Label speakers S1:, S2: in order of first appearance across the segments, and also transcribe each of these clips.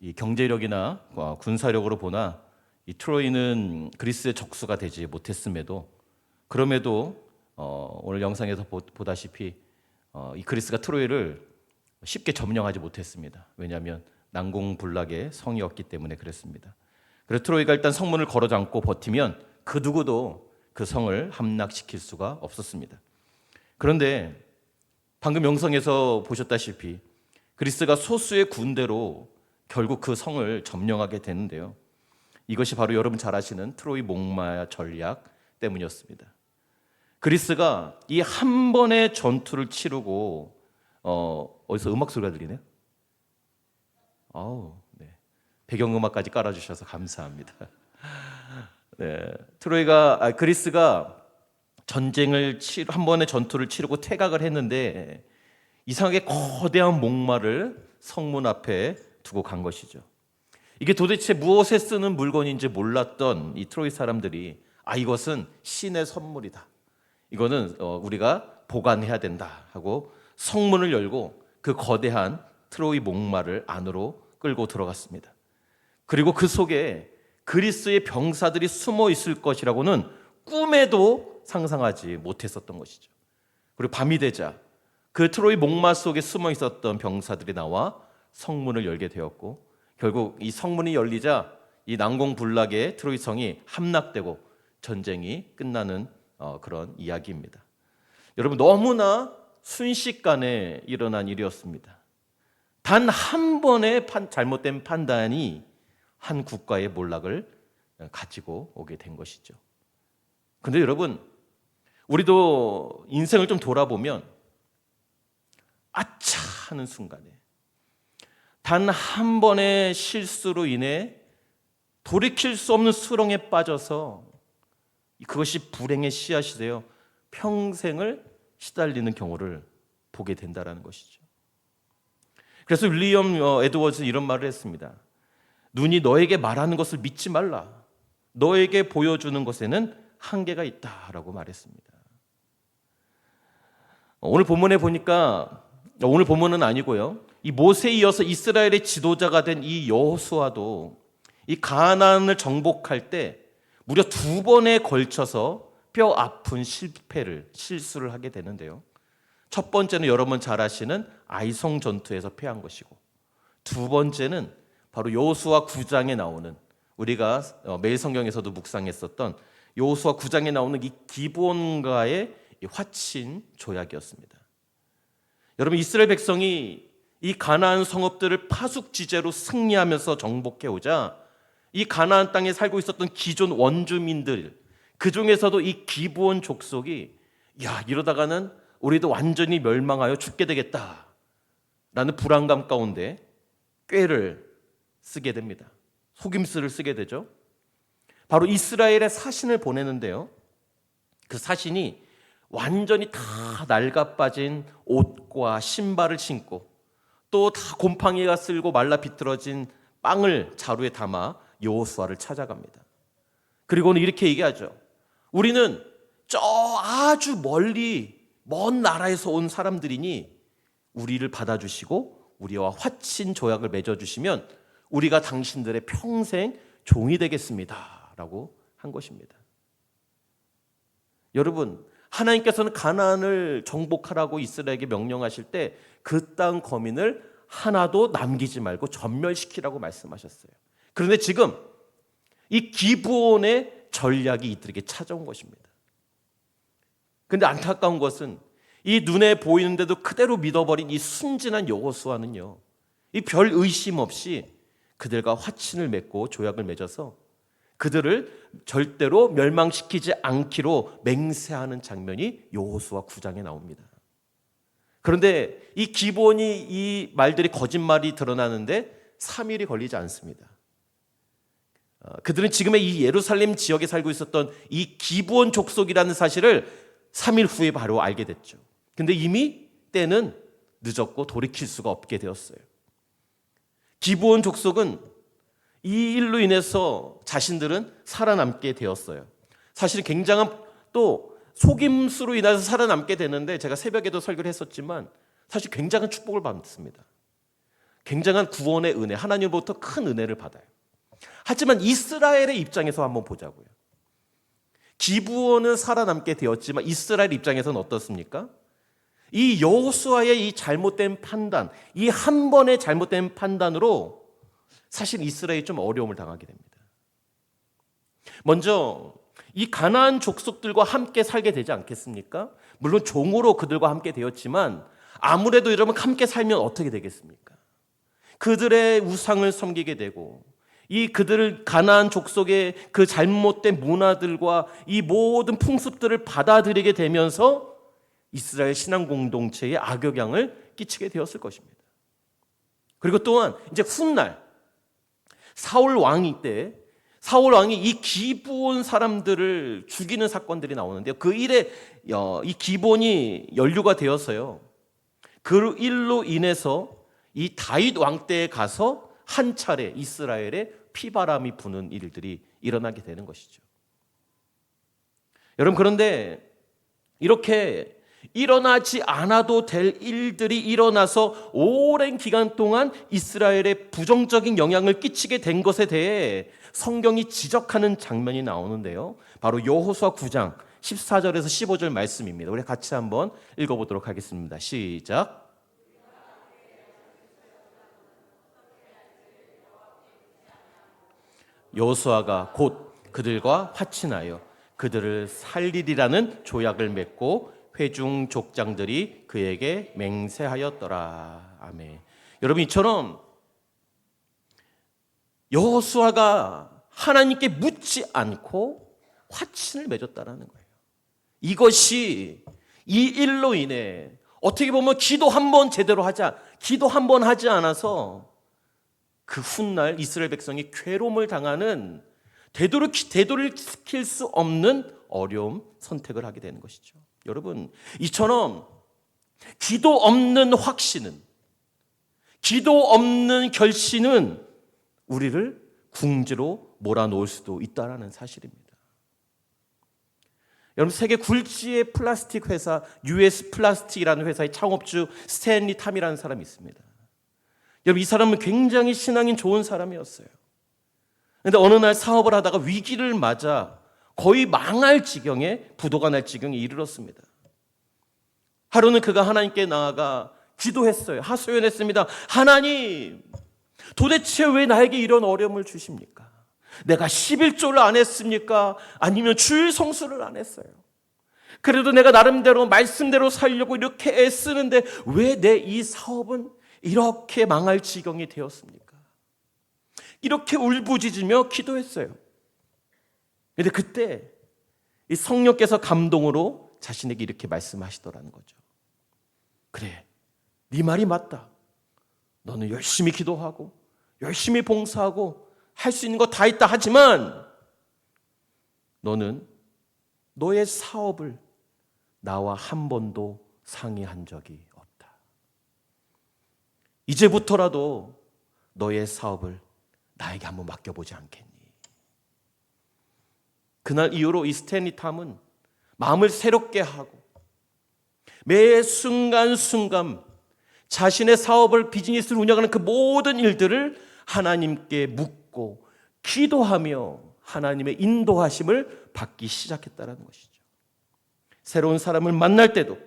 S1: 이 경제력이나 군사력으로 보나 이 트로이는 그리스의 적수가 되지 못했음에도 그럼에도 오늘 영상에서 보다시피 이 그리스가 트로이를 쉽게 점령하지 못했습니다. 왜냐하면 난공불락의 성이었기 때문에 그랬습니다. 그래서 트로이가 일단 성문을 걸어 잠고 버티면 그 누구도 그 성을 함락시킬 수가 없었습니다. 그런데 방금 영상에서 보셨다시피 그리스가 소수의 군대로 결국 그 성을 점령하게 되는데요. 이것이 바로 여러분 잘 아시는 트로이 목마 전략 때문이었습니다. 그리스가 이 한 번의 전투를 치르고 어디서 음악 소리가 들리네요. 네. 배경음악까지 깔아주셔서 감사합니다. 네. 그리스가 한 번의 전투를 치르고 퇴각을 했는데 이상하게 거대한 목마를 성문 앞에 두고 간 것이죠. 이게 도대체 무엇에 쓰는 물건인지 몰랐던 이 트로이 사람들이 이것은 신의 선물이다. 이거는 우리가 보관해야 된다 하고 성문을 열고 그 거대한 트로이 목마를 안으로 끌고 들어갔습니다. 그리고 그 속에 그리스의 병사들이 숨어 있을 것이라고는 꿈에도 상상하지 못했었던 것이죠. 그리고 밤이 되자 그 트로이 목마 속에 숨어 있었던 병사들이 나와 성문을 열게 되었고 결국 이 성문이 열리자 이 난공불락의 트로이 성이 함락되고 전쟁이 끝나는 그런 이야기입니다. 여러분 너무나 순식간에 일어난 일이었습니다. 단 한 번의 잘못된 판단이 한 국가의 몰락을 가지고 오게 된 것이죠. 그런데 여러분 우리도 인생을 좀 돌아보면 아차 하는 순간에 단 한 번의 실수로 인해 돌이킬 수 없는 수렁에 빠져서 그것이 불행의 씨앗이 되어 평생을 시달리는 경우를 보게 된다는 것이죠. 그래서 윌리엄 에드워즈는 이런 말을 했습니다. 눈이 너에게 말하는 것을 믿지 말라. 너에게 보여주는 것에는 한계가 있다라고 말했습니다. 오늘 본문에 보니까 오늘 본문은 아니고요. 이 모세에 이어서 이스라엘의 지도자가 된 이 여호수아도 이 가나안을 정복할 때 무려 2번에 걸쳐서 뼈 아픈 실수를 하게 되는데요. 첫 번째는 여러분 잘 아시는 아이성 전투에서 패한 것이고 두 번째는 바로 여호수아 9장에 나오는 우리가 매일 성경에서도 묵상했었던 여호수아 9장에 나오는 이 기브온과의 화친 조약이었습니다. 여러분 이스라엘 백성이 이 가나안 성읍들을 파숙지제로 승리하면서 정복해오자 이 가나안 땅에 살고 있었던 기존 원주민들 그 중에서도 이 기브온 족속이 이러다가는 우리도 완전히 멸망하여 죽게 되겠다 라는 불안감 가운데 꾀를 쓰게 됩니다. 속임수를 쓰게 되죠. 바로 이스라엘의 사신을 보내는데요. 그 사신이 완전히 다 낡아 빠진 옷과 신발을 신고 또 다 곰팡이가 쓸고 말라 비틀어진 빵을 자루에 담아 여호수아를 찾아갑니다. 그리고는 이렇게 얘기하죠. 우리는 저 아주 멀리 먼 나라에서 온 사람들이니 우리를 받아주시고 우리와 화친 조약을 맺어주시면 우리가 당신들의 평생 종이 되겠습니다 라고 한 것입니다. 여러분 하나님께서는 가나안을 정복하라고 이스라엘에게 명령하실 때 그 땅 거민을 하나도 남기지 말고 전멸시키라고 말씀하셨어요. 그런데 지금 이 기브온의 전략이 이들에게 찾아온 것입니다. 그런데 안타까운 것은 이 눈에 보이는데도 그대로 믿어버린 이 순진한 여호수아는요, 이 별 의심 없이 그들과 화친을 맺고 조약을 맺어서 그들을 절대로 멸망시키지 않기로 맹세하는 장면이 여호수아 9장에 나옵니다. 그런데 이 기브온이 이 말들이 거짓말이 드러나는데 3일이 걸리지 않습니다. 그들은 지금의 이 예루살렘 지역에 살고 있었던 이 기브온 족속이라는 사실을 3일 후에 바로 알게 됐죠. 근데 이미 때는 늦었고 돌이킬 수가 없게 되었어요. 기브온 족속은 이 일로 인해서 자신들은 살아남게 되었어요. 사실 굉장한 또 속임수로 인해서 살아남게 되는데 제가 새벽에도 설교를 했었지만 사실 굉장한 축복을 받습니다. 굉장한 구원의 은혜, 하나님으로부터 큰 은혜를 받아요. 하지만 이스라엘의 입장에서 한번 보자고요. 기브온은 살아남게 되었지만 이스라엘 입장에서는 어떻습니까? 이 여호수아의 이 잘못된 판단, 이 한 번의 잘못된 판단으로 사실 이스라엘이 좀 어려움을 당하게 됩니다. 먼저 이 가나안 족속들과 함께 살게 되지 않겠습니까? 물론 종으로 그들과 함께 되었지만 아무래도 여러분 함께 살면 어떻게 되겠습니까? 그들의 우상을 섬기게 되고 이 그들을 가나안 족속의 그 잘못된 문화들과 이 모든 풍습들을 받아들이게 되면서 이스라엘 신앙 공동체에 악영향을 끼치게 되었을 것입니다. 그리고 또한 이제 훗날 사울 왕이 때 사울 왕이 이 기브온 사람들을 죽이는 사건들이 나오는데요. 그 일에 이 기브온이 연루가 되었어요. 그 일로 인해서 이 다윗 왕 때에 가서 한 차례 이스라엘에 피바람이 부는 일들이 일어나게 되는 것이죠. 여러분, 그런데 이렇게 일어나지 않아도 될 일들이 일어나서 오랜 기간 동안 이스라엘에 부정적인 영향을 끼치게 된 것에 대해 성경이 지적하는 장면이 나오는데요. 바로 여호수아 9장 14절에서 15절 말씀입니다. 우리 같이 한번 읽어보도록 하겠습니다. 시작. 여호수아가 곧 그들과 화친하여 그들을 살리리라는 조약을 맺고 회중 족장들이 그에게 맹세하였더라. 아멘. 여러분, 이처럼 여호수아가 하나님께 묻지 않고 화친을 맺었다라는 거예요. 이것이 이 일로 인해 어떻게 보면 기도 한 번 하지 않아서 그 훗날 이스라엘 백성이 괴로움을 당하는 되돌이킬 수 없는 어려움 선택을 하게 되는 것이죠. 여러분, 이처럼 기도 없는 확신은, 기도 없는 결신은 우리를 궁지로 몰아놓을 수도 있다는 사실입니다. 여러분, 세계 굴지의 플라스틱 회사 US 플라스틱이라는 회사의 창업주 스탠리 탐이라는 사람이 있습니다. 여러분, 이 사람은 굉장히 신앙인 좋은 사람이었어요. 그런데 어느 날 사업을 하다가 위기를 맞아 거의 망할 지경에, 부도가 날 지경에 이르렀습니다. 하루는 그가 하나님께 나아가 기도했어요. 하소연했습니다. 하나님, 도대체 왜 나에게 이런 어려움을 주십니까? 내가 11조를 안 했습니까? 아니면 주일 성수를 안 했어요. 그래도 내가 나름대로 말씀대로 살려고 이렇게 애쓰는데 왜 내 이 사업은 이렇게 망할 지경이 되었습니까? 이렇게 울부짖으며 기도했어요. 그런데 그때 이 성령께서 감동으로 자신에게 이렇게 말씀하시더라는 거죠. 그래, 네 말이 맞다. 너는 열심히 기도하고 열심히 봉사하고 할 수 있는 거 다 있다 하지만 너는 너의 사업을 나와 한 번도 상의한 적이 없다. 이제부터라도 너의 사업을 나에게 한번 맡겨보지 않겠니? 그날 이후로 이 스탠리 탐은 마음을 새롭게 하고 매 순간순간 자신의 사업을, 비즈니스를 운영하는 그 모든 일들을 하나님께 묻고 기도하며 하나님의 인도하심을 받기 시작했다는 것이죠. 새로운 사람을 만날 때도,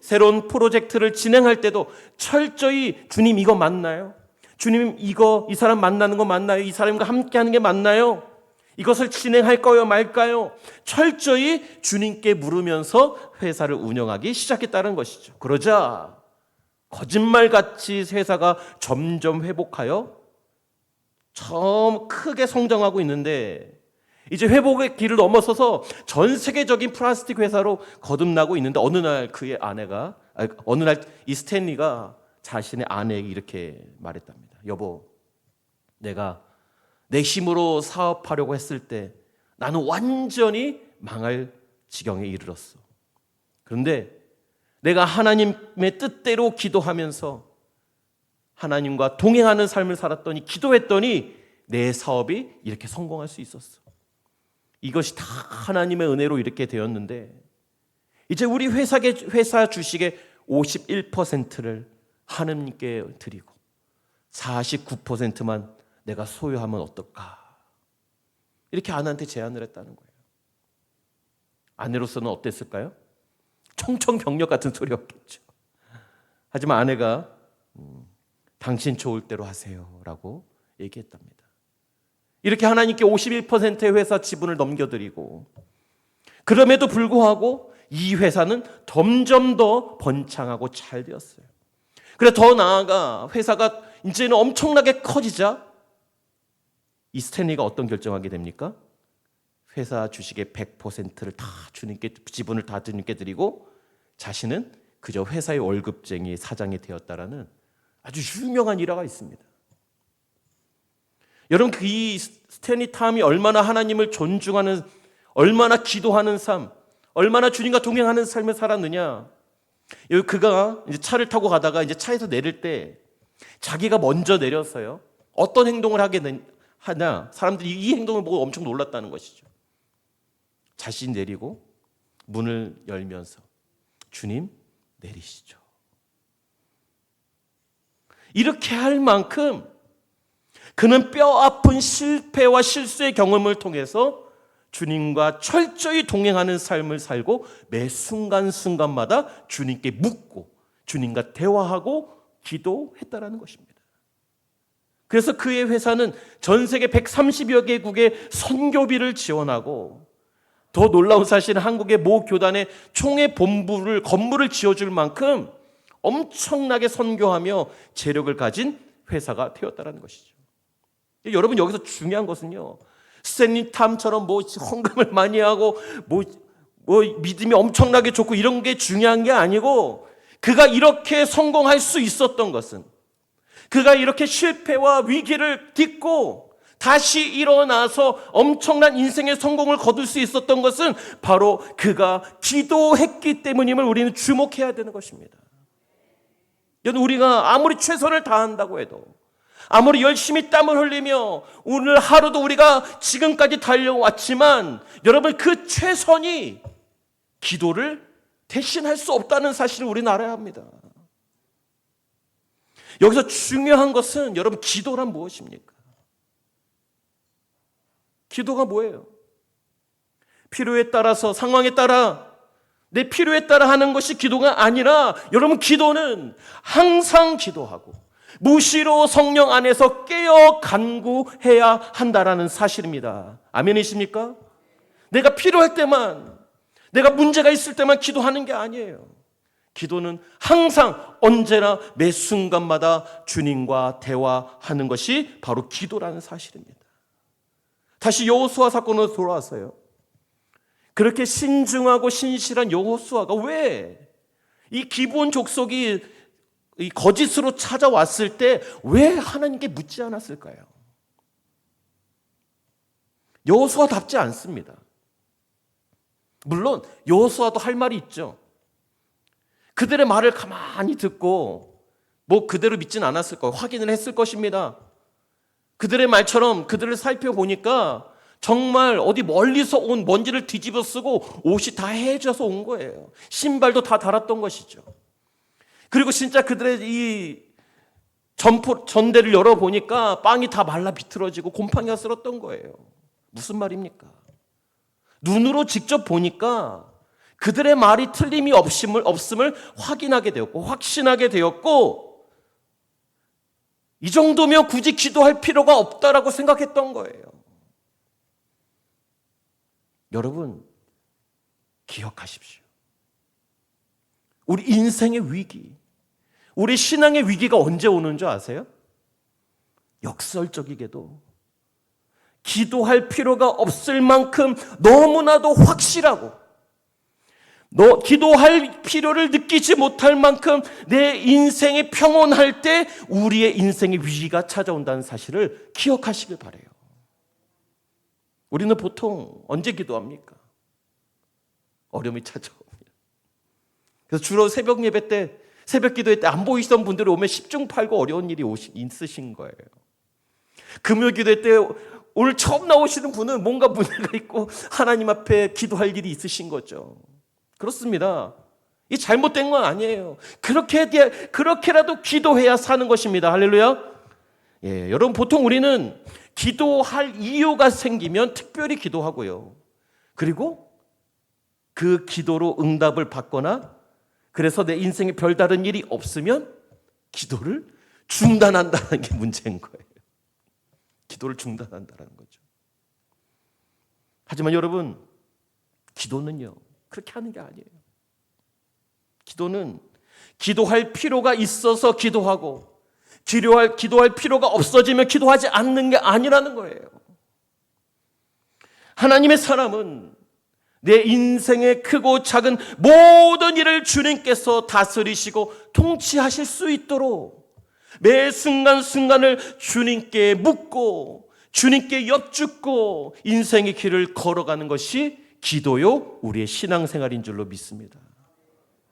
S1: 새로운 프로젝트를 진행할 때도 철저히 주님 이거 맞나요? 주님 이 사람 만나는 거 맞나요? 이 사람과 함께 하는 게 맞나요? 이것을 진행할 거요 말까요? 철저히 주님께 물으면서 회사를 운영하기 시작했다는 것이죠. 그러자 거짓말같이 회사가 점점 회복하여 좀 크게 성장하고 있는데 이제 회복의 길을 넘어서서 전 세계적인 플라스틱 회사로 거듭나고 있는데 어느 날 이 스탠리가 자신의 아내에게 이렇게 말했답니다. 여보, 내가 내 힘으로 사업하려고 했을 때 나는 완전히 망할 지경에 이르렀어. 그런데 내가 하나님의 뜻대로 기도하면서 하나님과 동행하는 삶을 살았더니, 기도했더니 내 사업이 이렇게 성공할 수 있었어. 이것이 다 하나님의 은혜로 이렇게 되었는데 이제 우리 회사 주식의 51%를 하나님께 드리고 49%만 내가 소유하면 어떨까? 이렇게 아내한테 제안을 했다는 거예요. 아내로서는 어땠을까요? 청천벽력 같은 소리였겠죠. 하지만 아내가 당신 좋을 대로 하세요 라고 얘기했답니다. 이렇게 하나님께 51%의 회사 지분을 넘겨드리고, 그럼에도 불구하고 이 회사는 점점 더 번창하고 잘 되었어요. 그래 더 나아가 회사가 이제는 엄청나게 커지자 이 스탠리가 어떤 결정하게 됩니까? 회사 주식의 100%를 다 주님께, 지분을 다 주님께 드리고 자신은 그저 회사의 월급쟁이 사장이 되었다라는 아주 유명한 일화가 있습니다. 여러분, 이 스탠리 탐이 얼마나 하나님을 존중하는, 얼마나 기도하는 삶, 얼마나 주님과 동행하는 삶을 살았느냐. 그가 이제 차를 타고 가다가 이제 차에서 내릴 때 자기가 먼저 내렸어요. 어떤 행동을 하냐? 사람들이 이 행동을 보고 엄청 놀랐다는 것이죠. 자신이 내리고 문을 열면서 주님 내리시죠. 이렇게 할 만큼 그는 뼈아픈 실패와 실수의 경험을 통해서 주님과 철저히 동행하는 삶을 살고 매 순간순간마다 주님께 묻고 주님과 대화하고 기도했다라는 것입니다. 그래서 그의 회사는 전 세계 130여 개국의 선교비를 지원하고, 더 놀라운 사실은 한국의 모 교단에 총회 본부를, 건물을 지어줄 만큼 엄청나게 선교하며 재력을 가진 회사가 되었다는 것이죠. 여러분, 여기서 중요한 것은요, 스탠리 탐처럼 헌금을 많이 하고 믿음이 엄청나게 좋고 이런 게 중요한 게 아니고, 그가 이렇게 성공할 수 있었던 것은, 그가 이렇게 실패와 위기를 딛고 다시 일어나서 엄청난 인생의 성공을 거둘 수 있었던 것은 바로 그가 기도했기 때문임을 우리는 주목해야 되는 것입니다. 우리가 아무리 최선을 다한다고 해도, 아무리 열심히 땀을 흘리며 오늘 하루도 우리가 지금까지 달려왔지만, 여러분, 그 최선이 기도를 대신할 수 없다는 사실을 우리는 알아야 합니다. 여기서 중요한 것은, 여러분, 기도란 무엇입니까? 기도가 뭐예요? 필요에 따라서, 상황에 따라, 내 필요에 따라 하는 것이 기도가 아니라, 여러분, 기도는 항상 기도하고 무시로 성령 안에서 깨어 간구해야 한다라는 사실입니다. 아멘이십니까? 내가 필요할 때만, 내가 문제가 있을 때만 기도하는 게 아니에요. 기도는 항상, 언제나, 매 순간마다 주님과 대화하는 것이 바로 기도라는 사실입니다. 다시 여호수아 사건으로 돌아와서요, 그렇게 신중하고 신실한 여호수아가 왜 이 기브온 족속이 이 거짓으로 찾아왔을 때 왜 하나님께 묻지 않았을까요? 여호수아답지 않습니다. 물론 여호수아도 할 말이 있죠. 그들의 말을 가만히 듣고 그대로 믿진 않았을 거예요. 확인을 했을 것입니다. 그들의 말처럼 그들을 살펴보니까 정말 어디 멀리서 온 먼지를 뒤집어 쓰고 옷이 다 해져서 온 거예요. 신발도 다 달았던 것이죠. 그리고 진짜 그들의 이 전대를 열어보니까 빵이 다 말라 비틀어지고 곰팡이가 쓸었던 거예요. 무슨 말입니까? 눈으로 직접 보니까 그들의 말이 틀림이 없음을 확인하게 되었고, 확신하게 되었고, 이 정도면 굳이 기도할 필요가 없다라고 생각했던 거예요. 여러분, 기억하십시오. 우리 인생의 위기, 우리 신앙의 위기가 언제 오는 줄 아세요? 역설적이게도 기도할 필요가 없을 만큼 너무나도 확실하고, 기도할 필요를 느끼지 못할 만큼 내 인생이 평온할 때 우리의 인생의 위기가 찾아온다는 사실을 기억하시길 바라요. 우리는 보통 언제 기도합니까? 어려움이 찾아옵니다. 그래서 주로 새벽 예배 때, 새벽 기도회 때 안 보이시던 분들이 오면 10중 8구 어려운 일이 있으신 거예요. 금요 기도회 때 오늘 처음 나오시는 분은 뭔가 문제가 있고 하나님 앞에 기도할 일이 있으신 거죠. 그렇습니다. 이 잘못된 건 아니에요. 그렇게라도 기도해야 사는 것입니다. 할렐루야. 여러분 보통 우리는 기도할 이유가 생기면 특별히 기도하고요. 그리고 그 기도로 응답을 받거나 그래서 내 인생에 별다른 일이 없으면 기도를 중단한다는 게 문제인 거예요. 기도를 중단한다는 거죠. 하지만 여러분, 기도는요, 그렇게 하는 게 아니에요. 기도는 기도할 필요가 있어서 기도하고 기도할 필요가 없어지면 기도하지 않는 게 아니라는 거예요. 하나님의 사람은 내 인생의 크고 작은 모든 일을 주님께서 다스리시고 통치하실 수 있도록 매 순간순간을 주님께 묻고 주님께 엽죽고 인생의 길을 걸어가는 것이 기도요 우리의 신앙생활인 줄로 믿습니다.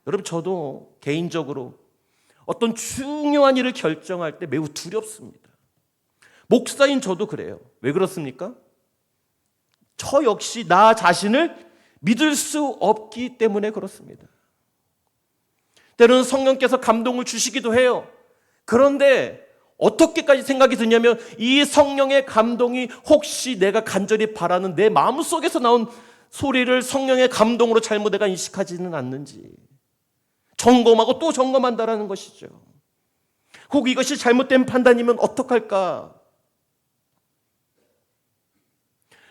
S1: 여러분, 저도 개인적으로 어떤 중요한 일을 결정할 때 매우 두렵습니다. 목사인 저도 그래요. 왜 그렇습니까? 저 역시 나 자신을 믿을 수 없기 때문에 그렇습니다. 때로는 성령께서 감동을 주시기도 해요. 그런데 어떻게까지 생각이 드냐면 이 성령의 감동이 혹시 내가 간절히 바라는 내 마음속에서 나온 소리를 성령의 감동으로 잘못 내가 인식하지는 않는지 점검하고 또 점검한다라는 것이죠. 혹 이것이 잘못된 판단이면 어떡할까?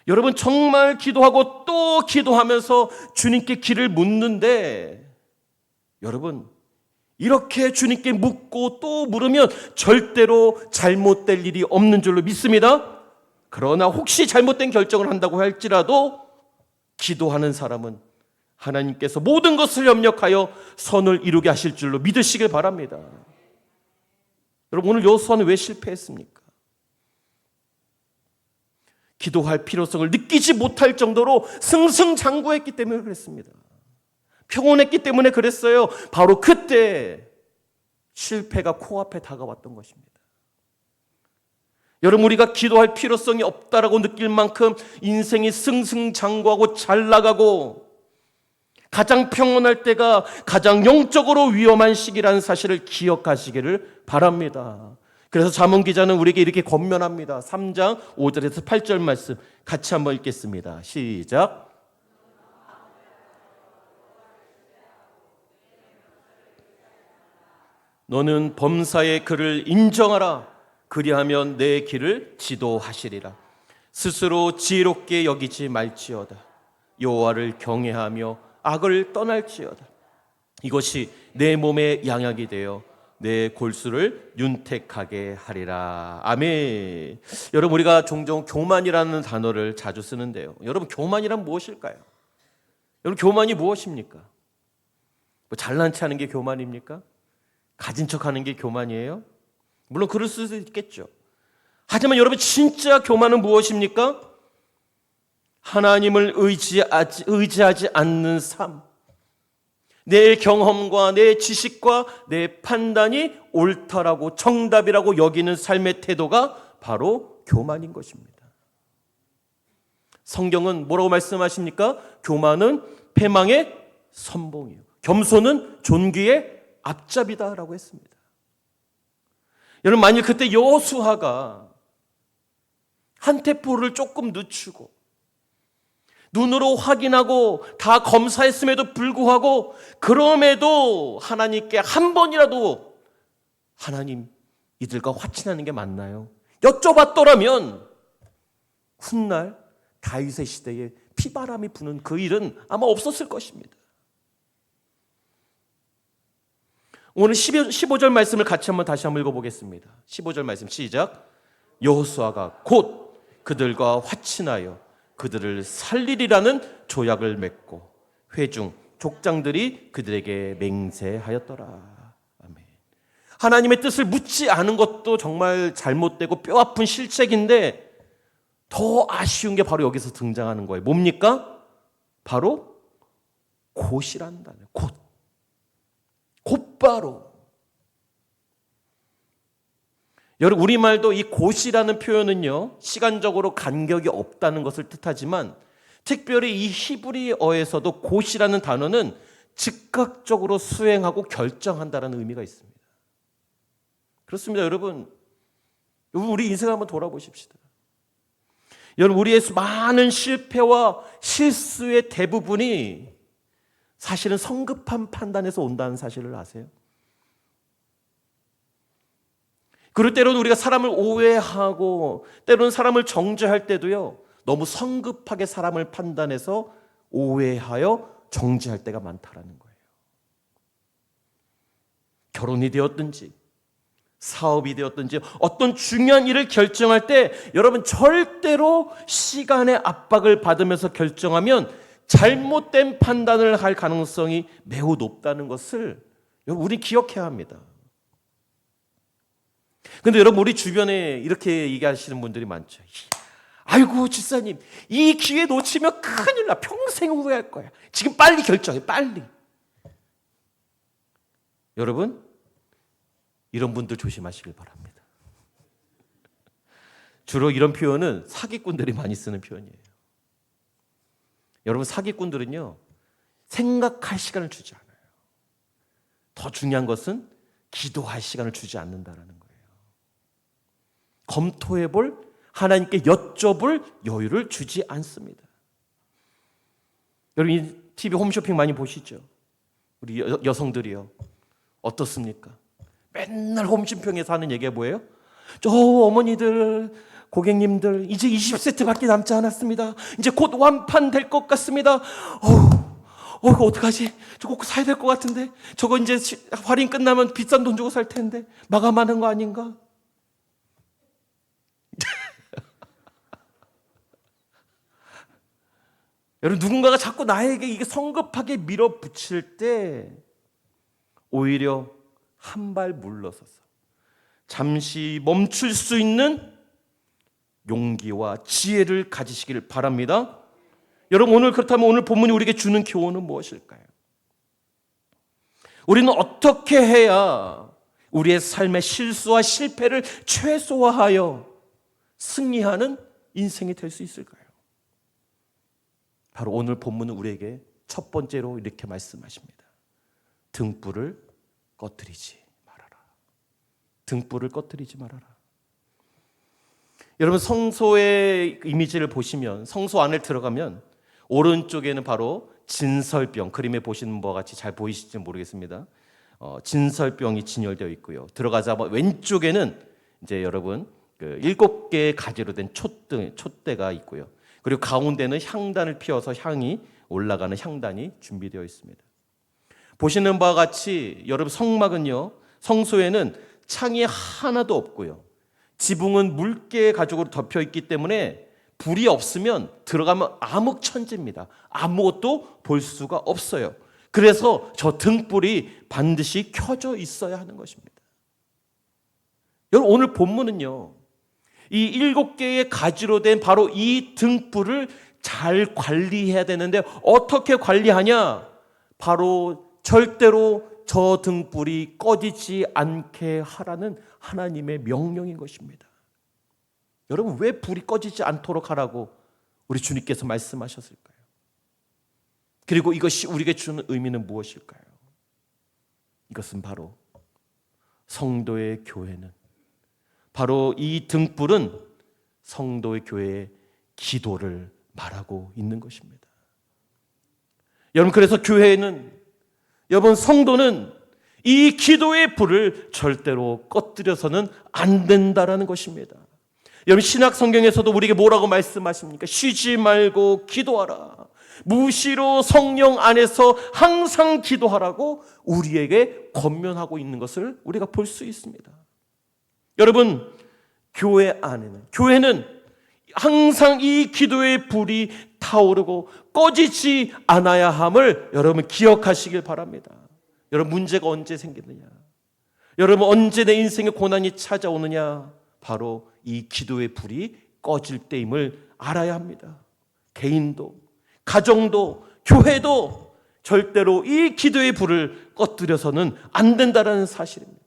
S1: 여러분, 정말 기도하고 또 기도하면서 주님께 길을 묻는데 여러분, 이렇게 주님께 묻고 또 물으면 절대로 잘못될 일이 없는 줄로 믿습니다. 그러나 혹시 잘못된 결정을 한다고 할지라도 기도하는 사람은 하나님께서 모든 것을 협력하여 선을 이루게 하실 줄로 믿으시길 바랍니다. 여러분, 오늘 여호수아는 왜 실패했습니까? 기도할 필요성을 느끼지 못할 정도로 승승장구했기 때문에 그랬습니다. 평온했기 때문에 그랬어요. 바로 그때 실패가 코앞에 다가왔던 것입니다. 여러분, 우리가 기도할 필요성이 없다라고 느낄 만큼 인생이 승승장구하고 잘 나가고 가장 평온할 때가 가장 영적으로 위험한 시기라는 사실을 기억하시기를 바랍니다. 그래서 잠언 기자는 우리에게 이렇게 권면합니다. 3장 5절에서 8절 말씀 같이 한번 읽겠습니다. 시작. 너는 범사의 그를 인정하라. 그리하면 내 길을 지도하시리라. 스스로 지혜롭게 여기지 말지어다. 여호와를 경외하며 악을 떠날지어다. 이것이 내 몸의 양약이 되어 내 골수를 윤택하게 하리라. 아멘. 여러분, 우리가 종종 교만이라는 단어를 자주 쓰는데요. 여러분, 교만이란 무엇일까요? 여러분, 교만이 무엇입니까? 뭐 잘난 체 하는 게 교만입니까? 가진 척하는 게 교만이에요? 물론 그럴 수도 있겠죠. 하지만 여러분, 진짜 교만은 무엇입니까? 하나님을 의지하지 않는 삶, 내 경험과 내 지식과 내 판단이 옳다라고 정답이라고 여기는 삶의 태도가 바로 교만인 것입니다. 성경은 뭐라고 말씀하십니까? 교만은 패망의 선봉이요, 겸손은 존귀의 앞잡이다라고 했습니다. 여러분, 만일 그때 여호수아가 한 테포를 조금 늦추고 눈으로 확인하고 다 검사했음에도 불구하고 그럼에도 하나님께 한 번이라도 하나님, 이들과 화친하는 게 맞나요? 여쭤봤더라면 훗날 다윗의 시대에 피바람이 부는 그 일은 아마 없었을 것입니다. 오늘 15절 말씀을 같이 다시 한번 읽어보겠습니다. 15절 말씀 시작. 여호수아가 곧 그들과 화친하여 그들을 살리리라는 조약을 맺고 회중 족장들이 그들에게 맹세하였더라. 아멘. 하나님의 뜻을 묻지 않은 것도 정말 잘못되고 뼈아픈 실책인데 더 아쉬운 게 바로 여기서 등장하는 거예요. 뭡니까? 바로 곧이라는 단어예요. 곧바로. 여러분, 우리말도 이 곧이라는 표현은요, 시간적으로 간격이 없다는 것을 뜻하지만 특별히 이 히브리어에서도 곧이라는 단어는 즉각적으로 수행하고 결정한다는 의미가 있습니다. 그렇습니다. 여러분, 여러분, 우리 인생을 한번 돌아보십시다. 여러분, 우리의 많은 실패와 실수의 대부분이 사실은 성급한 판단에서 온다는 사실을 아세요? 그럴 때로는 우리가 사람을 오해하고 때로는 사람을 정죄할 때도요, 너무 성급하게 사람을 판단해서 오해하여 정죄할 때가 많다라는 거예요. 결혼이 되었든지 사업이 되었든지 어떤 중요한 일을 결정할 때 여러분, 절대로 시간의 압박을 받으면서 결정하면 잘못된 판단을 할 가능성이 매우 높다는 것을 여러분, 우리 기억해야 합니다. 그런데 여러분, 우리 주변에 이렇게 얘기하시는 분들이 많죠. 아이고 집사님, 이 기회 놓치면 큰일 나. 평생 후회할 거야. 지금 빨리 결정해, 빨리. 여러분, 이런 분들 조심하시길 바랍니다. 주로 이런 표현은 사기꾼들이 많이 쓰는 표현이에요. 여러분, 사기꾼들은요, 생각할 시간을 주지 않아요. 더 중요한 것은 기도할 시간을 주지 않는다는 거예요. 검토해볼, 하나님께 여쭤볼 여유를 주지 않습니다. 여러분, 이 TV 홈쇼핑 많이 보시죠? 우리 여성들이요, 어떻습니까? 맨날 홈쇼핑에서 하는 얘기가 뭐예요? 저 어머니들, 고객님들, 이제 20세트밖에 남지 않았습니다. 이제 곧 완판될 것 같습니다. 이거 어떡하지? 저거 꼭 사야 될 것 같은데. 저거 이제 할인 끝나면 비싼 돈 주고 살 텐데 마감하는 거 아닌가? 여러분, 누군가가 자꾸 나에게 이게 성급하게 밀어붙일 때 오히려 한 발 물러서서 잠시 멈출 수 있는 용기와 지혜를 가지시길 바랍니다. 여러분, 그렇다면 오늘 본문이 우리에게 주는 교훈은 무엇일까요? 우리는 어떻게 해야 우리의 삶의 실수와 실패를 최소화하여 승리하는 인생이 될 수 있을까요? 바로 오늘 본문은 우리에게 첫 번째로 이렇게 말씀하십니다. 등불을 꺼뜨리지 말아라. 등불을 꺼뜨리지 말아라. 여러분, 성소의 이미지를 보시면, 성소 안에 들어가면 오른쪽에는 바로 진설병, 그림에 보시는 바와 같이 잘 보이실지 모르겠습니다. 진설병이 진열되어 있고요. 들어가자마자 왼쪽에는 이제 여러분 7개의 가지로 된 촛대가 있고요. 그리고 가운데는 향단을 피워서 향이 올라가는 향단이 준비되어 있습니다. 보시는 바와 같이 여러분, 성막은요, 성소에는 창이 하나도 없고요, 지붕은 물개 가죽으로 덮여 있기 때문에 불이 없으면 들어가면 암흑천지입니다. 아무것도 볼 수가 없어요. 그래서 저 등불이 반드시 켜져 있어야 하는 것입니다. 여러분, 오늘 본문은요, 이 7개의 가지로 된 바로 이 등불을 잘 관리해야 되는데 어떻게 관리하냐? 바로 절대로 저 등불이 꺼지지 않게 하라는 하나님의 명령인 것입니다. 여러분, 왜 불이 꺼지지 않도록 하라고 우리 주님께서 말씀하셨을까요? 그리고 이것이 우리에게 주는 의미는 무엇일까요? 이것은 바로 성도의 교회는, 바로 이 등불은 성도의 교회의 기도를 말하고 있는 것입니다. 여러분, 그래서 교회는, 여러분, 성도는 이 기도의 불을 절대로 꺼뜨려서는 안 된다라는 것입니다. 여러분, 신약 성경에서도 우리에게 뭐라고 말씀하십니까? 쉬지 말고 기도하라. 무시로 성령 안에서 항상 기도하라고 우리에게 권면하고 있는 것을 우리가 볼 수 있습니다. 여러분, 교회 안에는, 교회는 항상 이 기도의 불이 타오르고 꺼지지 않아야 함을 여러분 기억하시길 바랍니다. 여러분, 문제가 언제 생기느냐? 여러분, 언제 내 인생에 고난이 찾아오느냐? 바로 이 기도의 불이 꺼질 때임을 알아야 합니다. 개인도, 가정도, 교회도 절대로 이 기도의 불을 꺼뜨려서는 안 된다는 사실입니다.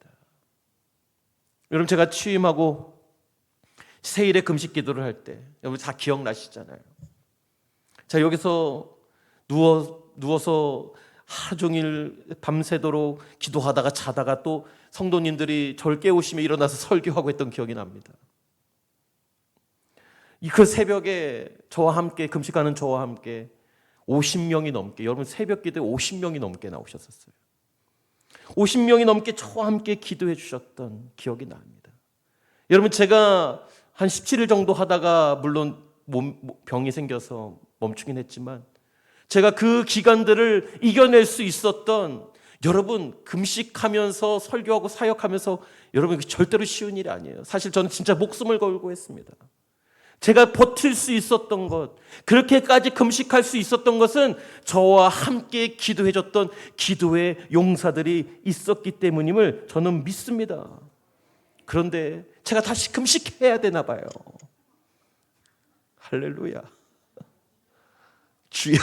S1: 여러분, 제가 취임하고 세일의 금식 기도를 할 때, 여러분 다 기억나시잖아요. 자, 여기서 누워서 하루 종일 밤새도록 기도하다가 자다가 또 성도님들이 저를 깨우시며 일어나서 설교하고 했던 기억이 납니다. 그 새벽에 저와 함께 금식하는 저와 함께 50명이 넘게, 여러분 새벽 기도에 50명이 넘게 나오셨었어요. 50명이 넘게 저와 함께 기도해 주셨던 기억이 납니다. 여러분 제가 한 17일 정도 하다가 물론 병이 생겨서 멈추긴 했지만 제가 그 기간들을 이겨낼 수 있었던, 여러분 금식하면서 설교하고 사역하면서 여러분 절대로 쉬운 일이 아니에요. 사실 저는 진짜 목숨을 걸고 했습니다. 제가 버틸 수 있었던 것, 그렇게까지 금식할 수 있었던 것은 저와 함께 기도해줬던 기도의 용사들이 있었기 때문임을 저는 믿습니다. 그런데 제가 다시 금식해야 되나 봐요. 할렐루야. 주여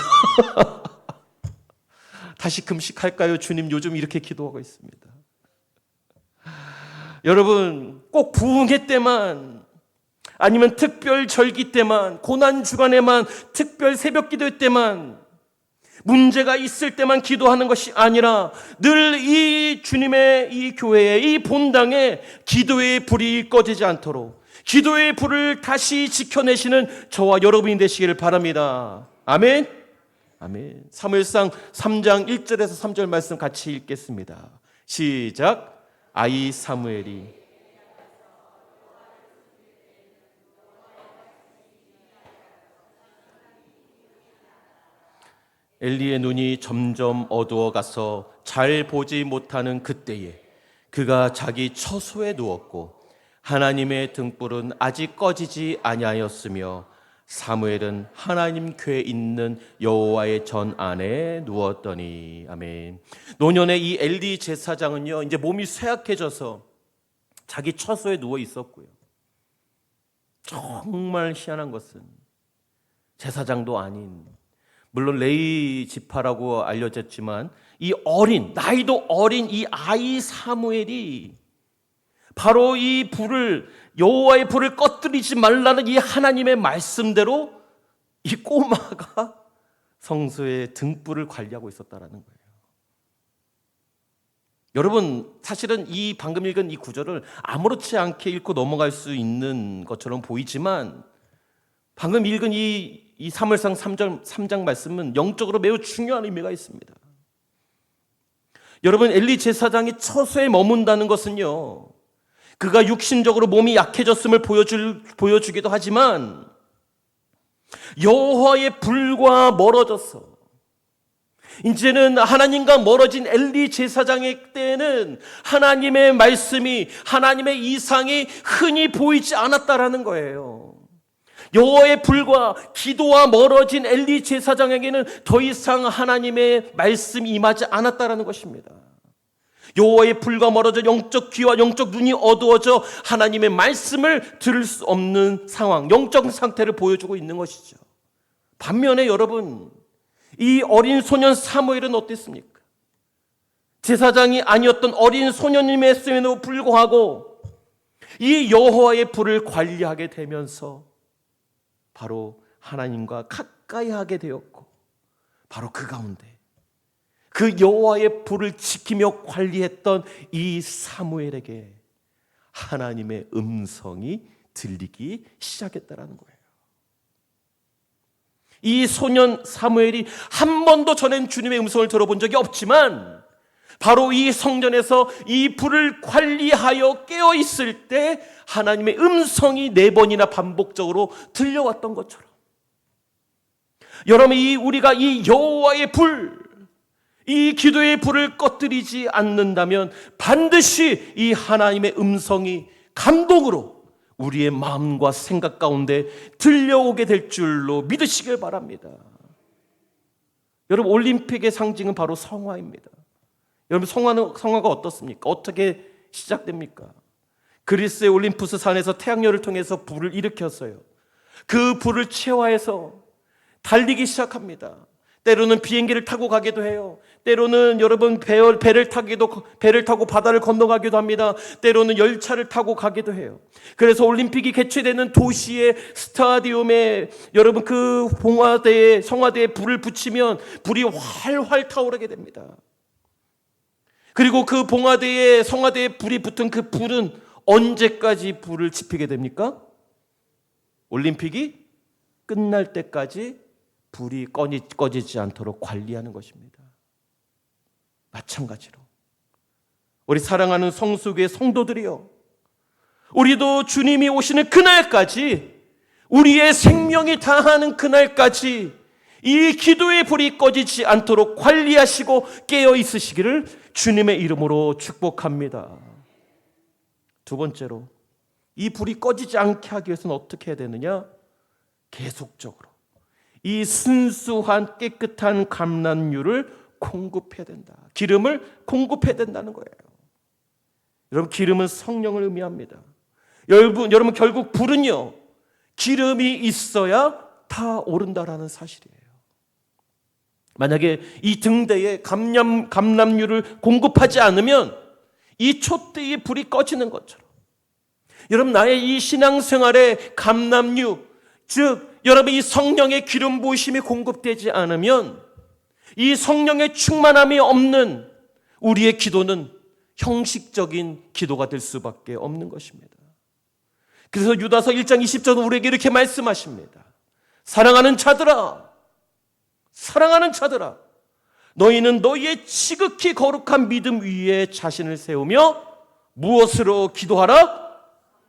S1: 다시 금식할까요? 주님, 요즘 이렇게 기도하고 있습니다. 여러분 꼭 부흥회 때만, 아니면 특별 절기 때만, 고난 주간에만, 특별 새벽 기도 때만, 문제가 있을 때만 기도하는 것이 아니라 늘 이 주님의 이 교회에, 이 본당에 기도의 불이 꺼지지 않도록 기도의 불을 다시 지켜내시는 저와 여러분이 되시기를 바랍니다. 아멘. 아멘. 사무엘상 3장 1절에서 3절 말씀 같이 읽겠습니다. 시작. 아이 사무엘이 엘리의 눈이 점점 어두워가서 잘 보지 못하는 그때에 그가 자기 처소에 누웠고 하나님의 등불은 아직 꺼지지 아니하였으며 사무엘은 하나님 궤에 있는 여호와의 전 안에 누웠더니. 아멘. 노년의 이 엘리 제사장은요, 이제 몸이 쇠약해져서 자기 처소에 누워 있었고요. 정말 희한한 것은 제사장도 아닌, 물론 레위 지파라고 알려졌지만 이 어린, 나이도 어린 이 아이 사무엘이 바로 이 불을, 여호와의 불을 꺼뜨리지 말라는 이 하나님의 말씀대로 이 꼬마가 성소의 등불을 관리하고 있었다라는 거예요. 여러분 사실은 이 방금 읽은 이 구절을 아무렇지 않게 읽고 넘어갈 수 있는 것처럼 보이지만 방금 읽은 이 사무엘상 3장 말씀은 영적으로 매우 중요한 의미가 있습니다. 여러분 엘리 제사장이 처소에 머문다는 것은요, 그가 육신적으로 몸이 약해졌음을 보여주기도 하지만 여호와의 불과 멀어져서 이제는 하나님과 멀어진 엘리 제사장의 때에는 하나님의 말씀이, 하나님의 이상이 흔히 보이지 않았다라는 거예요. 여호와의 불과 기도와 멀어진 엘리 제사장에게는 더 이상 하나님의 말씀이 임하지 않았다라는 것입니다. 여호와의 불과 멀어져 영적 귀와 영적 눈이 어두워져 하나님의 말씀을 들을 수 없는 상황, 영적 상태를 보여주고 있는 것이죠. 반면에 여러분, 이 어린 소년 사무엘은 어땠습니까? 제사장이 아니었던 어린 소년임에도 불구하고 이 여호와의 불을 관리하게 되면서 바로 하나님과 가까이 하게 되었고, 바로 그 가운데 그 여호와의 불을 지키며 관리했던 이 사무엘에게 하나님의 음성이 들리기 시작했다라는 거예요. 이 소년 사무엘이 한 번도 전엔 주님의 음성을 들어본 적이 없지만 바로 이 성전에서 이 불을 관리하여 깨어 있을 때 하나님의 음성이 4번이나 반복적으로 들려왔던 것처럼, 여러분 우리가 이 여호와의 불, 이 기도의 불을 꺼뜨리지 않는다면 반드시 이 하나님의 음성이 감동으로 우리의 마음과 생각 가운데 들려오게 될 줄로 믿으시길 바랍니다. 여러분 올림픽의 상징은 바로 성화입니다. 여러분 성화가 어떻습니까? 어떻게 시작됩니까? 그리스의 올림푸스 산에서 태양열을 통해서 불을 일으켰어요. 그 불을 체화해서 달리기 시작합니다. 때로는 비행기를 타고 가기도 해요. 때로는 여러분 배를 타고 바다를 건너가기도 합니다. 때로는 열차를 타고 가기도 해요. 그래서 올림픽이 개최되는 도시의 스타디움에 여러분 그 성화대에 불을 붙이면 불이 활활 타오르게 됩니다. 그리고 그 성화대에 불이 붙은 그 불은 언제까지 불을 지피게 됩니까? 올림픽이 끝날 때까지 불이 꺼지지 않도록 관리하는 것입니다. 마찬가지로 우리 사랑하는 성수교의 성도들이요, 우리도 주님이 오시는 그날까지, 우리의 생명이 다하는 그날까지 이 기도의 불이 꺼지지 않도록 관리하시고 깨어 있으시기를 주님의 이름으로 축복합니다. 두 번째로, 이 불이 꺼지지 않게 하기 위해서는 어떻게 해야 되느냐? 계속적으로 이 순수한 깨끗한 감람유를 공급해야 된다. 기름을 공급해야 된다는 거예요. 여러분, 기름은 성령을 의미합니다. 여러분 결국 불은요, 기름이 있어야 다 오른다라는 사실이에요. 만약에 이 등대에 감람유를 공급하지 않으면 이 촛대의 불이 꺼지는 것처럼, 여러분, 나의 이 신앙생활에 감람유, 즉 여러분 이 성령의 기름 부으심이 공급되지 않으면, 이 성령의 충만함이 없는 우리의 기도는 형식적인 기도가 될 수밖에 없는 것입니다. 그래서 유다서 1장 20절 우리에게 이렇게 말씀하십니다. 사랑하는 자들아, 너희는 너희의 지극히 거룩한 믿음 위에 자신을 세우며 무엇으로 기도하라?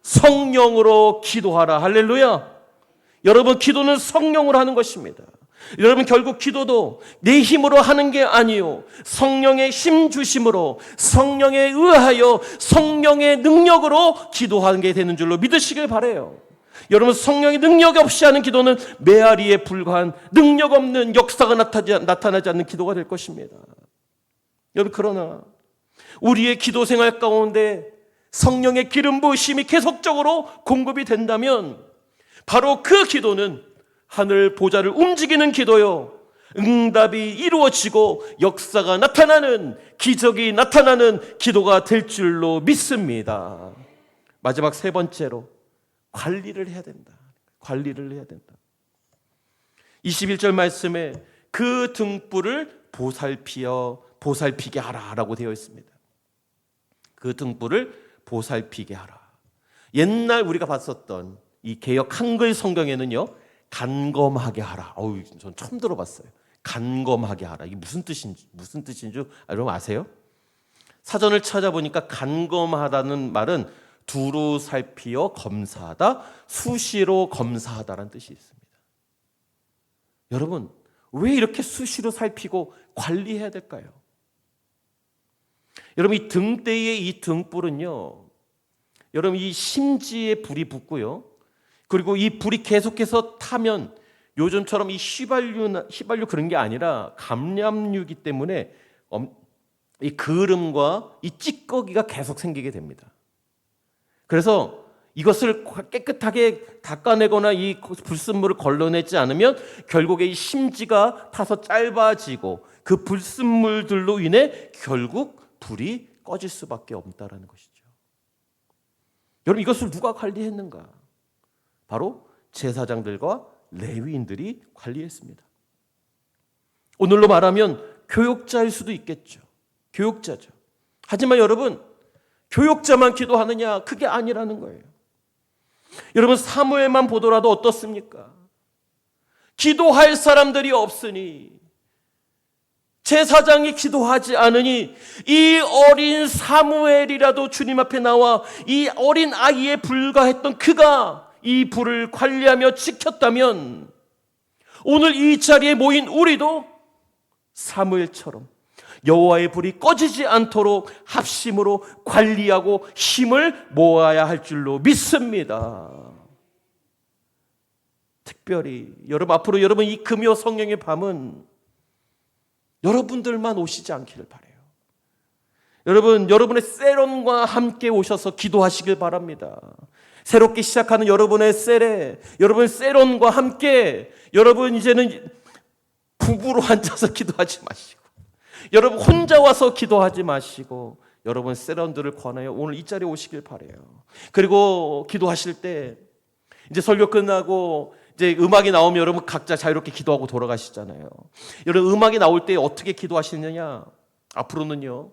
S1: 성령으로 기도하라. 할렐루야. 여러분, 기도는 성령으로 하는 것입니다. 여러분, 결국 기도도 내 힘으로 하는 게 아니요, 성령의 힘 주심으로, 성령에 의하여 성령의 능력으로 기도하는 게 되는 줄로 믿으시길 바라요. 여러분, 성령의 능력 없이 하는 기도는 메아리에 불과한 능력 없는, 역사가 나타나지 않는 기도가 될 것입니다. 여러분, 그러나 우리의 기도 생활 가운데 성령의 기름 부으심이 계속적으로 공급이 된다면 바로 그 기도는 하늘 보좌를 움직이는 기도요, 응답이 이루어지고 역사가 나타나는, 기적이 나타나는 기도가 될 줄로 믿습니다. 마지막 세 번째로, 관리를 해야 된다. 21절 말씀에 그 등불을 보살피게 하라라고 되어 있습니다. 그 등불을 보살피게 하라. 옛날 우리가 봤었던 이 개역 한글 성경에는요, 간검하게 하라. 전 처음 들어봤어요. 간검하게 하라. 이게 무슨 뜻인 줄 여러분 아세요? 사전을 찾아보니까 간검하다는 말은 두루 살피어 검사하다, 수시로 검사하다라는 뜻이 있습니다. 여러분, 왜 이렇게 수시로 살피고 관리해야 될까요? 여러분, 이 등대의 이 등불은요, 여러분 이 심지에 불이 붙고요, 그리고 이 불이 계속해서 타면 요즘처럼 이 휘발유 그런 게 아니라 감람유기 때문에 이 그름과 이 찌꺼기가 계속 생기게 됩니다. 그래서 이것을 깨끗하게 닦아내거나 이 불순물을 걸러내지 않으면 결국에 이 심지가 타서 짧아지고 그 불순물들로 인해 결국 불이 꺼질 수밖에 없다라는 것이죠. 여러분, 이것을 누가 관리했는가? 바로 제사장들과 레위인들이 관리했습니다. 오늘로 말하면 교역자일 수도 있겠죠. 교역자죠. 하지만 여러분, 교역자만 기도하느냐? 그게 아니라는 거예요. 여러분, 사무엘만 보더라도 어떻습니까? 기도할 사람들이 없으니, 제사장이 기도하지 않으니 이 어린 사무엘이라도 주님 앞에 나와 이 어린 아이에 불과했던 그가 이 불을 관리하며 지켰다면 오늘 이 자리에 모인 우리도 사무엘처럼 여호와의 불이 꺼지지 않도록 합심으로 관리하고 힘을 모아야 할 줄로 믿습니다. 특별히 여러분, 앞으로 여러분 이 금요 성령의 밤은 여러분들만 오시지 않기를 바라요. 여러분, 여러분의 셀원과 함께 오셔서 기도하시길 바랍니다. 새롭게 시작하는 여러분의 셀에, 여러분 셀원과 함께, 여러분 이제는 부부로 앉아서 기도하지 마시고, 여러분 혼자 와서 기도하지 마시고, 여러분 셀원들을 권하여 오늘 이 자리에 오시길 바라요. 그리고 기도하실 때 이제 설교 끝나고 이제 음악이 나오면 여러분 각자 자유롭게 기도하고 돌아가시잖아요. 여러분, 음악이 나올 때 어떻게 기도하시느냐? 앞으로는요,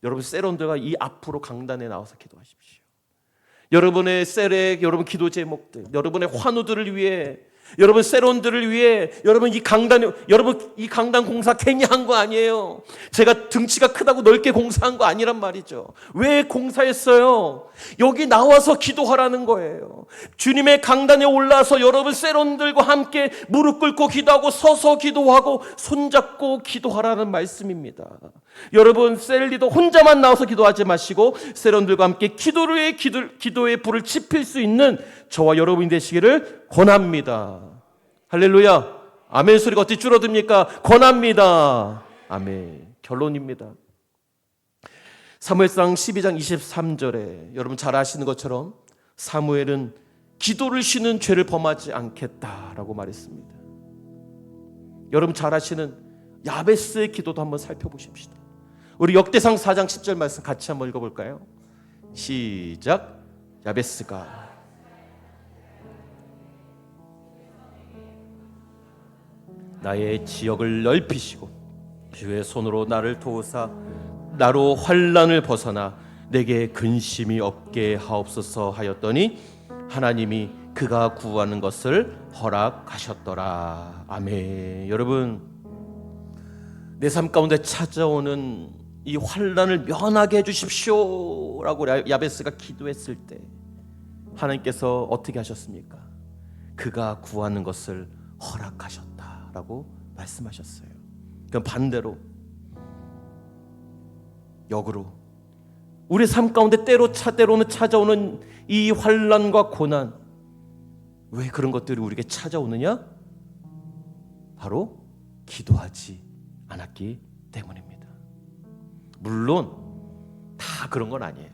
S1: 여러분 셀원들과 이 앞으로 강단에 나와서 기도하십시오. 여러분의 셀렉, 여러분 기도 제목들, 여러분의 환우들을 위해, 여러분 세론들을 위해, 여러분 이 강단 공사 괜히 한 거 아니에요. 제가 등치가 크다고 넓게 공사한 거 아니란 말이죠. 왜 공사했어요? 여기 나와서 기도하라는 거예요. 주님의 강단에 올라서 여러분 세론들과 함께 무릎 꿇고 기도하고 서서 기도하고 손잡고 기도하라는 말씀입니다. 여러분 셀리도 혼자만 나와서 기도하지 마시고 세론들과 함께 기도의 불을 지필 수 있는 저와 여러분이 되시기를 권합니다. 할렐루야. 아멘 소리가 어떻게 줄어듭니까? 권합니다. 아멘. 결론입니다. 사무엘상 12장 23절에 여러분 잘 아시는 것처럼 사무엘은 기도를 쉬는 죄를 범하지 않겠다라고 말했습니다. 여러분 잘 아시는 야베스의 기도도 한번 살펴보십시다. 우리 역대상 4장 10절 말씀 같이 한번 읽어볼까요? 시작. 야베스가 나의 지역을 넓히시고 주의 손으로 나를 도우사 나로 환난을 벗어나 내게 근심이 없게 하옵소서 하였더니 하나님이 그가 구하는 것을 허락하셨더라. 아멘. 여러분 내 삶 가운데 찾아오는 이 환난을 면하게 해주십시오 라고 야베스가 기도했을 때 하나님께서 어떻게 하셨습니까? 그가 구하는 것을 허락하셨다라고 말씀하셨어요. 그럼 반대로 역으로 우리 삶 가운데 때로는 찾아오는 이 환난과 고난, 왜 그런 것들이 우리에게 찾아오느냐? 바로 기도하지 않았기 때문입니다. 물론 다 그런 건 아니에요.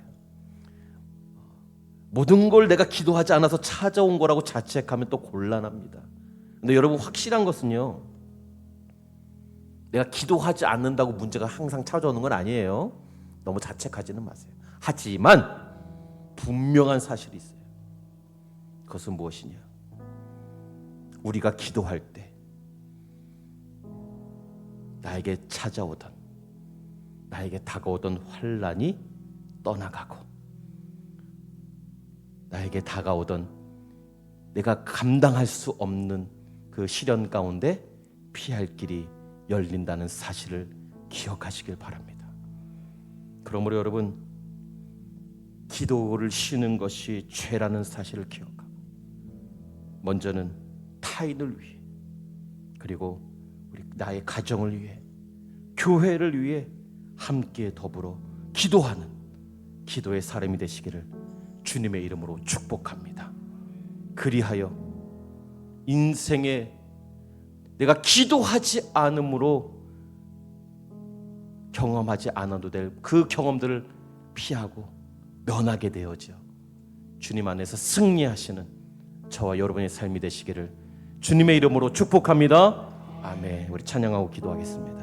S1: 모든 걸 내가 기도하지 않아서 찾아온 거라고 자책하면 또 곤란합니다. 근데 여러분 확실한 것은요, 내가 기도하지 않는다고 문제가 항상 찾아오는 건 아니에요. 너무 자책하지는 마세요. 하지만 분명한 사실이 있어요. 그것은 무엇이냐? 우리가 기도할 때 나에게 찾아오던, 나에게 다가오던 환난이 떠나가고, 나에게 다가오던 내가 감당할 수 없는 그 시련 가운데 피할 길이 열린다는 사실을 기억하시길 바랍니다. 그러므로 여러분, 기도를 쉬는 것이 죄라는 사실을 기억하고, 먼저는 타인을 위해, 그리고 우리 나의 가정을 위해, 교회를 위해 함께 더불어 기도하는 기도의 사람이 되시기를 주님의 이름으로 축복합니다. 그리하여 인생에 내가 기도하지 않음으로 경험하지 않아도 될 그 경험들을 피하고 면하게 되어져 주님 안에서 승리하시는 저와 여러분의 삶이 되시기를 주님의 이름으로 축복합니다. 아멘. 우리 찬양하고 기도하겠습니다.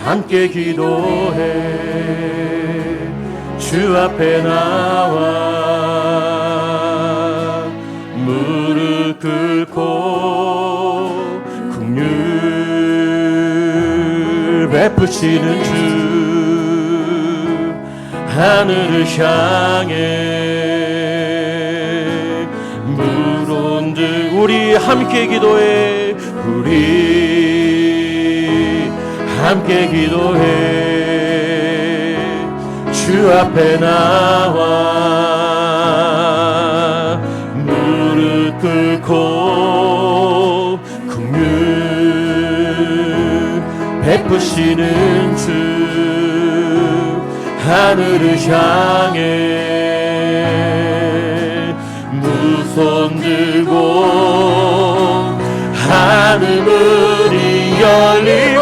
S1: 함께 기도해 주 앞에 나와 무릎 꿇고 긍휼 베푸시는 주 하늘을 향해 물온들 우리 함께 기도해 우리 함께 기도해 주 앞에 나와 무릎 꿇고 긍휼 베푸시는 주 하늘을 향해 두 손 들고 하늘문이 열리고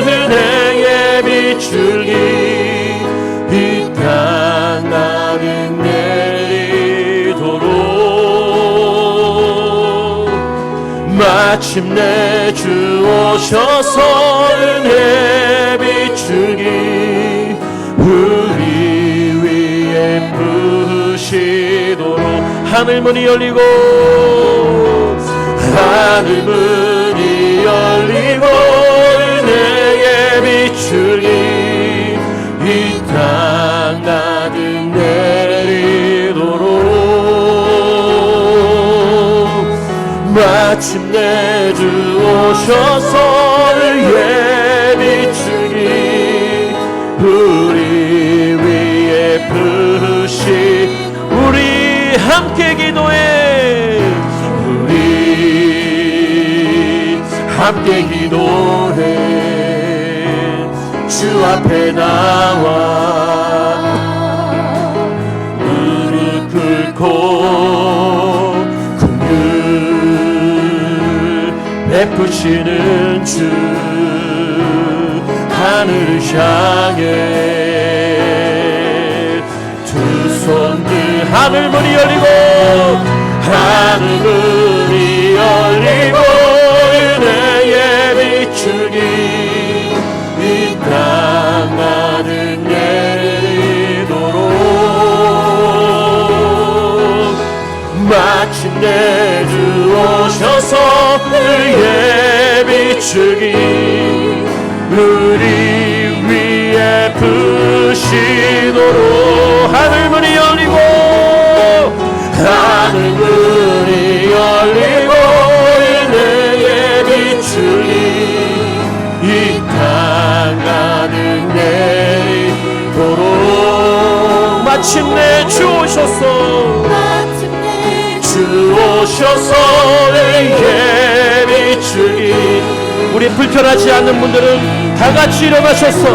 S1: 은혜의 비출기 이 땅 나는 내리도록 마침내 주 오셔서 은혜 비추기 우리 부시도록 하늘문이 열리고 하늘문이 열리고 내게 비추니 이 땅 가득 내리도록 마침내 주 오셔서 예 비추니 우리 위에 부시 우리 함께 기도해 우리 함께 기도해 주 앞에 나와 무릎 꿇고 긍휼 베푸시는 주 하늘을 향해 두 손들 하늘문이 열리고 하늘문이 열리고 은혜에 비추니 이 땅 가득 내리도록 마침내 주 오셔서 의에 비추니 우리 위에 부시도록 하늘문이 열리고 하늘문이 열리고 은혜에 비추니 이 땅 가득 내리도록 마침내 주 오셔서 주 오셔서 의에 비추니 우리 불편하지 않는 분들은 다 같이 일어나셔서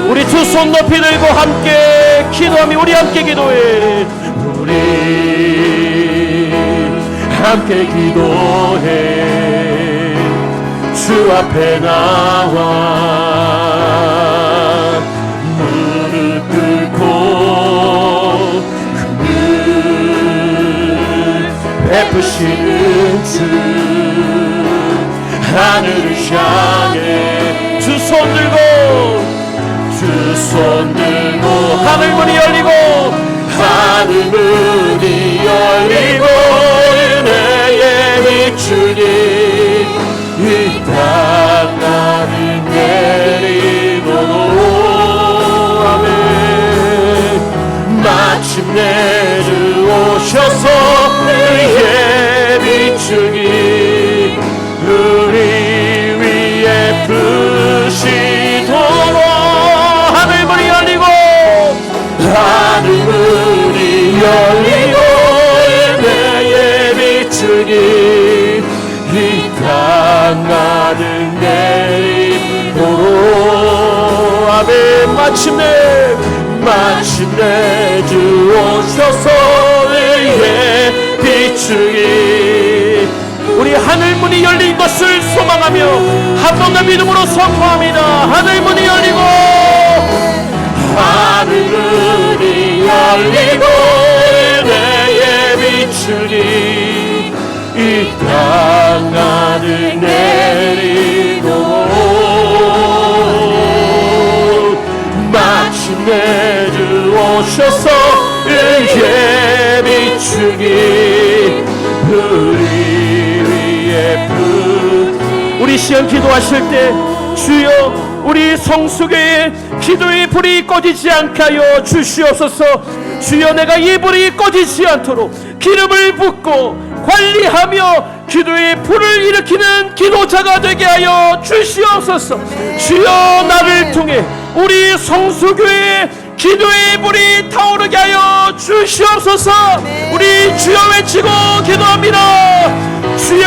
S1: 우리 두 손 높이 들고 함께 기도하며 우리 함께 기도해 우리 함께 기도해 주 앞에 나와 무릎 꿇고 긍휼 베푸시는 주 하늘을 향해 두 손 들고 하늘문이 열리고 하늘문이 열리고 은혜에 비추니 이 땅 가득 내리도록 아멘 마침내 주 오셔서 의에 비추니 우리 위에 부시도록 하늘문이 열리고 하늘문이 열리고 은혜에 비추니 이 땅 가득 내리도록 아멘 마침내 주 오셔서 의에 비추니 우리 하늘문이 열린 것을 소망하며 한 번 더 믿음으로 선포합니다. 하늘문이 열리고 하늘문이 열리고 은혜에 비추니 이 땅 가득 내리도록 마침내 주 오셔서 의에 비추니 우리 위에 우리 시험 기도하실 때 주여 우리 성수교의 기도의 불이 꺼지지 않게 하여 주시옵소서. 주여 내가 이 불이 꺼지지 않도록 기름을 붓고 관리하며 기도의 불을 일으키는 기도자가 되게 하여 주시옵소서. 주여 나를 통해 우리 성수교의 기도의 불이 타오르게 하여 주시옵소서. 우리 주여 외치고 기도합니다. 주여